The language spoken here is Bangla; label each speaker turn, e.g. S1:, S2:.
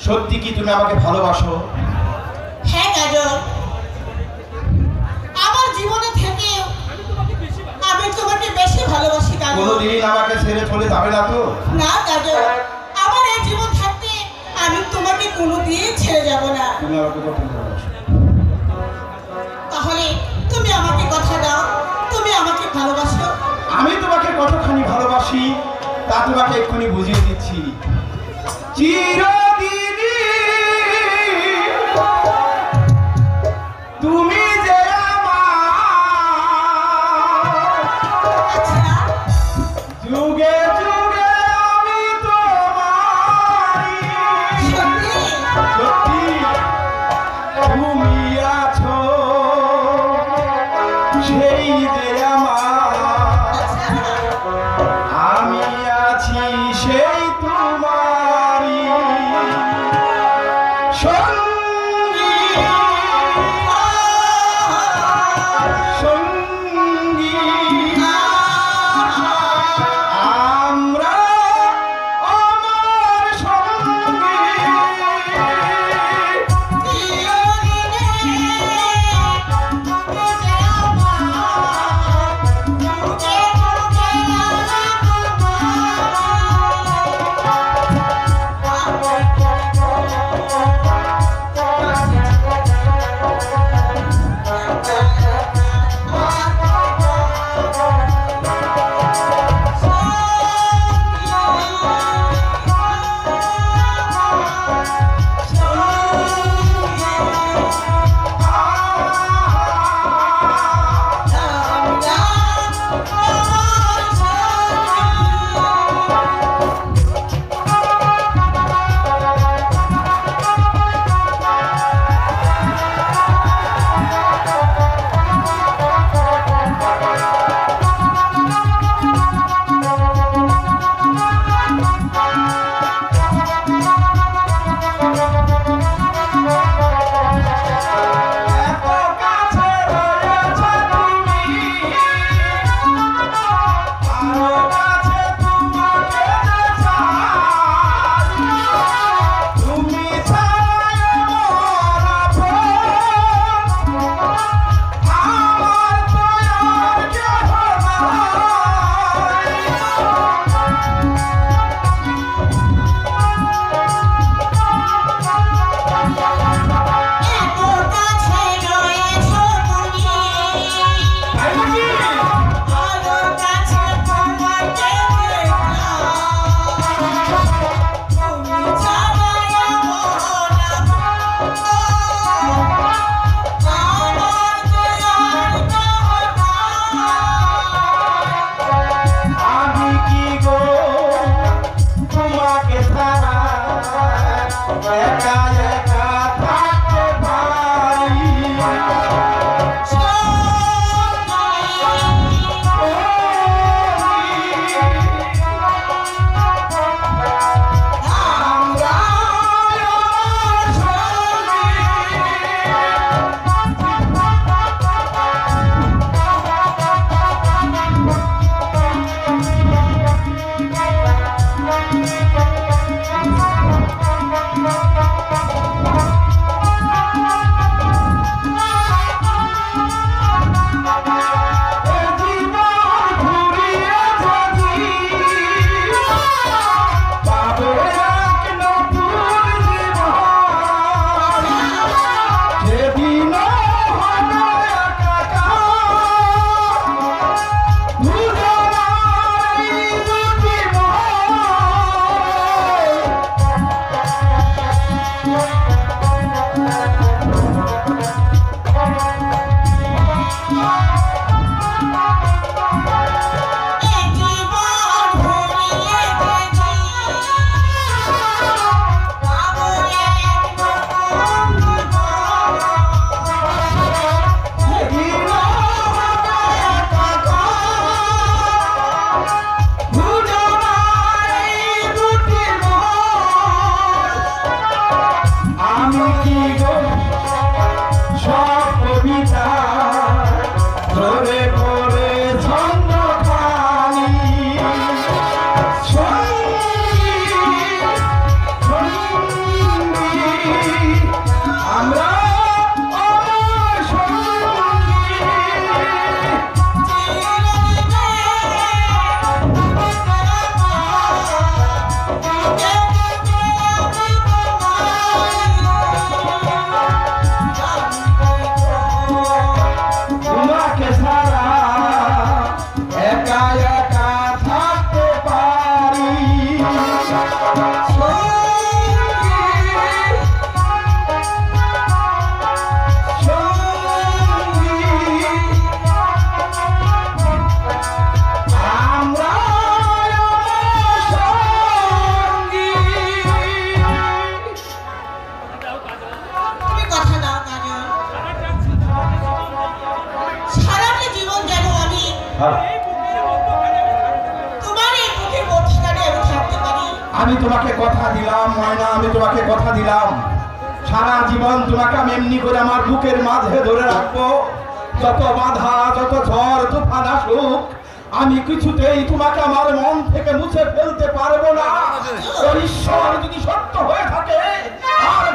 S1: সত্যি কি তুমি আমাকে ভালোবাসো?
S2: হ্যাঁ কাজল, আমার জীবনে থেকে আমি তোমাকে বেশি ভালোবাসি কাজল।
S1: কোনোদিন আমাকে ছেড়ে চলে যাবে না তো?
S2: না কাজল, আমার এই জীবন থাকতে আমি তোমাকে কোনোদিন ছেড়ে যাব না।
S1: তুমি আমাকে কত ভালোবাসো?
S2: তাহলে তুমি আমাকে কথা দাও, তুমি আমাকে ভালোবাসো।
S1: আমি তোমাকে কতখানি ভালোবাসি তা তোমাকে এক্ষুনি বুঝিয়ে দিচ্ছি। চিরদিনই তুমি যে আমার,
S2: আচ্ছা,
S1: যুগে যুগে আমি তোমারই।
S2: সত্যি?
S1: সত্যি তুমি আছো সেই যে আমার,
S2: আচ্ছা,
S1: আমি আছি সেই তোমারই সঙ্গী। সঙ্গী আমরা আমার সঙ্গী। হ্যাঁ।
S2: তোমার এই বুকের মধ্যখানে আমি থাকতে পারি।
S1: আমি তোমাকে কথা দিলাম ময়না, আমি তোমাকে কথা দিলাম সারা জীবন তোমাকে আমি এমনি করে আমার বুকের মাঝে ধরে রাখবো। যত বাধা, যত ঝড় তুফান আসুক, আমি কিছুতেই তোমাকে আমার মন থেকে মুছে ফেলতে পারবো না। ওই ঈশ্বর যদি সত্য হয়ে থাকে আর